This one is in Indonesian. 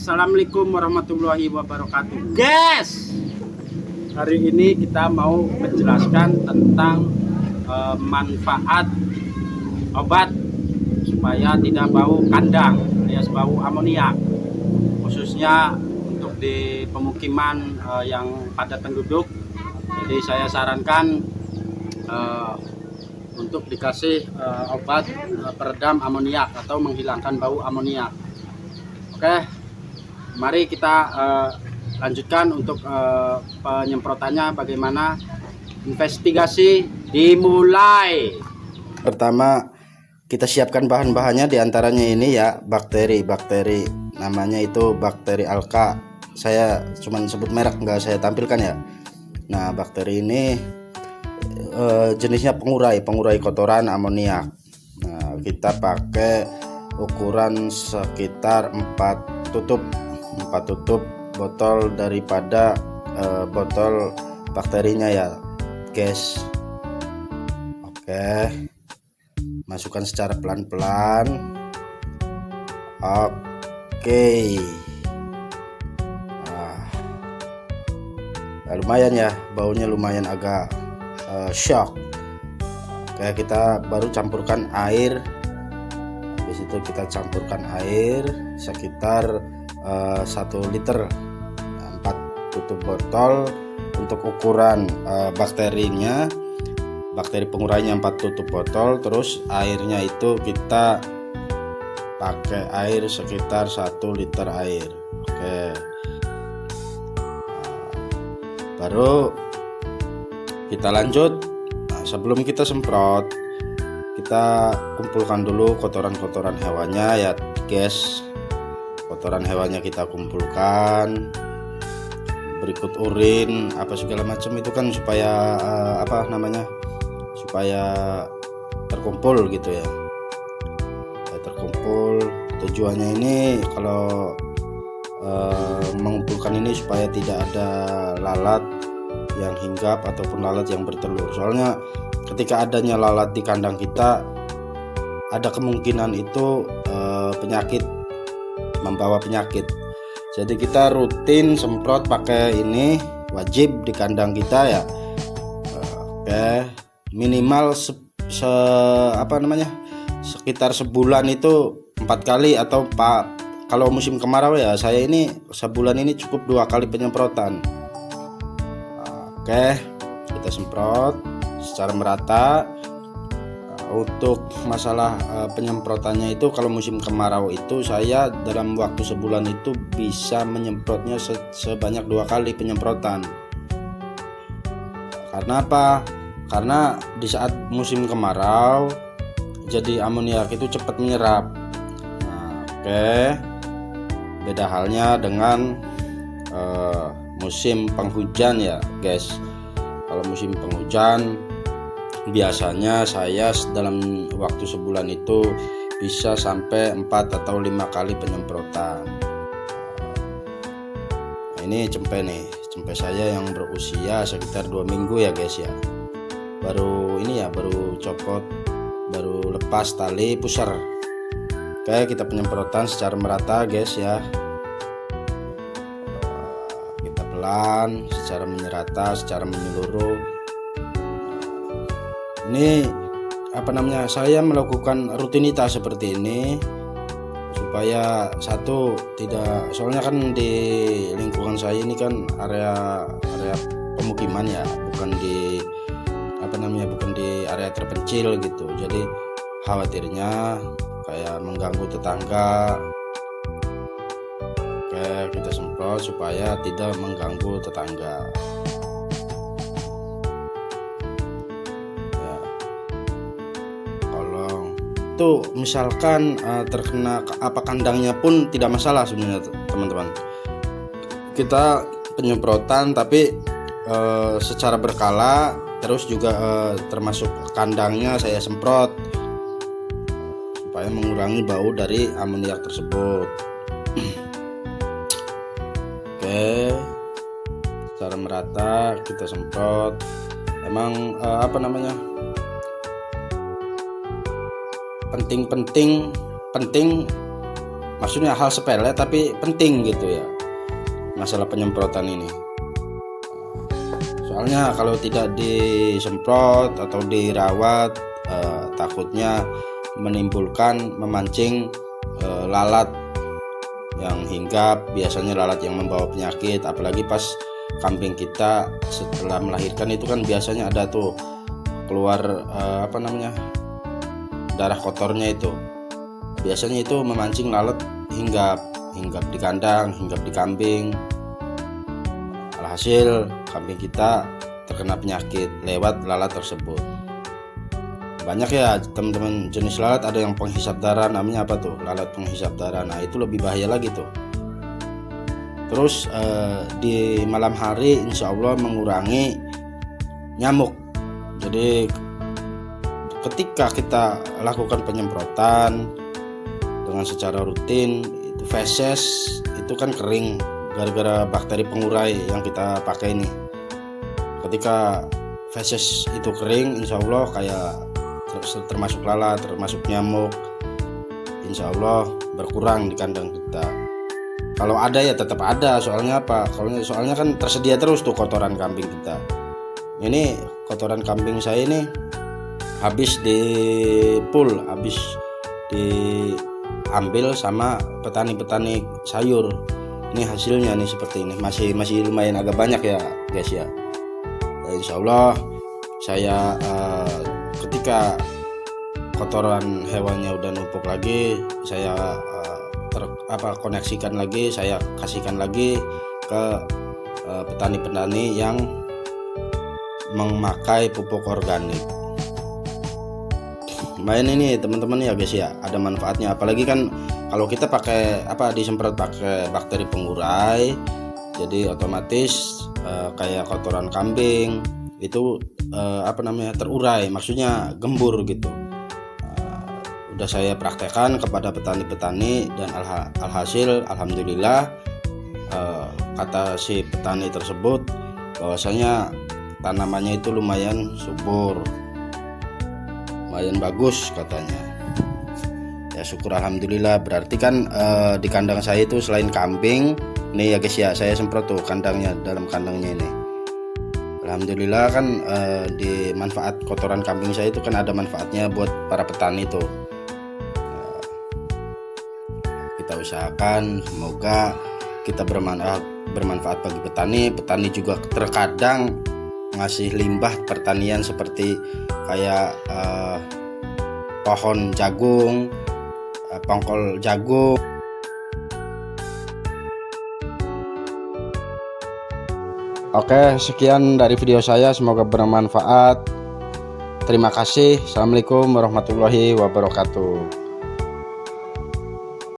Assalamualaikum warahmatullahi wabarakatuh. Guys, hari ini kita mau menjelaskan tentang manfaat obat supaya tidak bau kandang alias bau amoniak, khususnya untuk di pemukiman yang padat penduduk. Jadi saya sarankan untuk dikasih obat peredam amoniak atau menghilangkan bau amoniak. Oke, mari kita lanjutkan untuk penyemprotannya. Bagaimana? Investigasi dimulai. Pertama, kita siapkan bahan-bahannya, diantaranya ini ya, bakteri namanya itu bakteri alka. Saya cuma sebut merek, nggak saya tampilkan ya. Nah, bakteri ini jenisnya pengurai kotoran amoniak. Nah, kita pakai ukuran sekitar 4 tutup botol daripada botol bakterinya ya guys. Oke, masukkan secara pelan-pelan. Oke, lumayan ya, baunya lumayan agak shock. Oke, kita baru campurkan air. Habis itu kita campurkan air sekitar 1 liter, 4 tutup botol. Untuk ukuran bakterinya, bakteri pengurainya 4 tutup botol. Terus airnya itu kita pakai air sekitar 1 liter air. Oke, baru kita lanjut. Nah, sebelum kita semprot, kita kumpulkan dulu kotoran hewannya ya guys. Kotoran hewannya kita kumpulkan, berikut urin apa segala macam itu kan supaya supaya terkumpul gitu ya. Terkumpul, tujuannya ini kalau mengumpulkan ini supaya tidak ada lalat yang hinggap ataupun lalat yang bertelur. Soalnya ketika adanya lalat di kandang kita, ada kemungkinan itu penyakit, membawa penyakit. Jadi kita rutin semprot pakai ini, wajib di kandang kita ya. Oke, minimal sekitar sebulan itu 4 kali, atau kalau musim kemarau ya saya ini sebulan ini cukup 2 kali penyemprotan. Oke, kita semprot secara merata. Untuk masalah penyemprotannya itu, kalau musim kemarau itu saya dalam waktu sebulan itu bisa menyemprotnya sebanyak 2 kali penyemprotan. Karena apa? Karena di saat musim kemarau jadi amoniak itu cepat menyerap. Nah, oke, beda halnya dengan musim penghujan ya guys. Kalau musim penghujan biasanya saya dalam waktu sebulan itu bisa sampai 4 atau 5 kali penyemprotan. Nah, ini cempe saya yang berusia sekitar 2 minggu ya guys ya. Baru copot, baru lepas tali pusar. Oke, kita penyemprotan secara merata guys ya. Kita pelan, secara merata, secara menyeluruh. Ini saya melakukan rutinitas seperti ini supaya soalnya kan di lingkungan saya ini kan area pemukiman ya, bukan di area terpencil gitu. Jadi khawatirnya kayak mengganggu tetangga. Oke, kita semprot supaya tidak mengganggu tetangga. Itu misalkan terkena kandangnya pun tidak masalah sebenarnya teman-teman. Kita penyemprotan tapi secara berkala, terus juga termasuk kandangnya saya semprot supaya mengurangi bau dari amoniak tersebut. Oke, secara merata kita semprot. Emang penting maksudnya hal sepele tapi penting gitu ya, masalah penyemprotan ini. Soalnya kalau tidak disemprot atau dirawat, takutnya memancing lalat yang hinggap, biasanya lalat yang membawa penyakit. Apalagi pas kambing kita setelah melahirkan itu kan biasanya ada tuh keluar darah kotornya itu. Biasanya itu memancing lalat hinggap di kandang, hinggap di kambing. Alhasil kambing kita terkena penyakit lewat lalat tersebut. Banyak ya teman-teman jenis lalat, ada yang penghisap darah, namanya apa tuh, lalat penghisap darah. Nah itu lebih bahaya lagi tuh. Terus di malam hari insya Allah mengurangi nyamuk. Jadi ketika kita lakukan penyemprotan dengan secara rutin, itu feses itu kan kering gara-gara bakteri pengurai yang kita pakai ini. Ketika feses itu kering, insya Allah kayak termasuk lalat, termasuk nyamuk, insya Allah berkurang di kandang kita. Kalau ada ya tetap ada, soalnya apa? Soalnya kan tersedia terus tuh kotoran kambing kita. Ini kotoran kambing saya ini habis diambil sama petani-petani sayur. Ini hasilnya nih seperti ini, masih lumayan agak banyak ya guys ya. Insya Allah saya ketika kotoran hewannya udah numpuk lagi, saya koneksikan lagi, saya kasihkan lagi ke petani-petani yang memakai pupuk organik. Lumayan ini teman-teman ya guys ya, ada manfaatnya. Apalagi kan kalau kita pakai disemprot pakai bakteri pengurai, jadi otomatis kayak kotoran kambing itu terurai, maksudnya gembur gitu. Udah saya praktekkan kepada petani-petani dan alhasil alhamdulillah, kata si petani tersebut bahwasanya tanamannya itu lumayan subur, lumayan bagus katanya. Ya syukur alhamdulillah. Berarti kan di kandang saya itu selain kambing nih ya guys ya, saya semprot tuh dalam kandangnya ini. Alhamdulillah kan di manfaat kotoran kambing saya itu kan ada manfaatnya buat para petani tuh. Kita usahakan semoga kita bermanfaat bagi petani juga terkadang ngasih limbah pertanian seperti kayak pohon jagung, pongkol jagung. Oke, sekian dari video saya, semoga bermanfaat. Terima kasih. Assalamualaikum warahmatullahi wabarakatuh.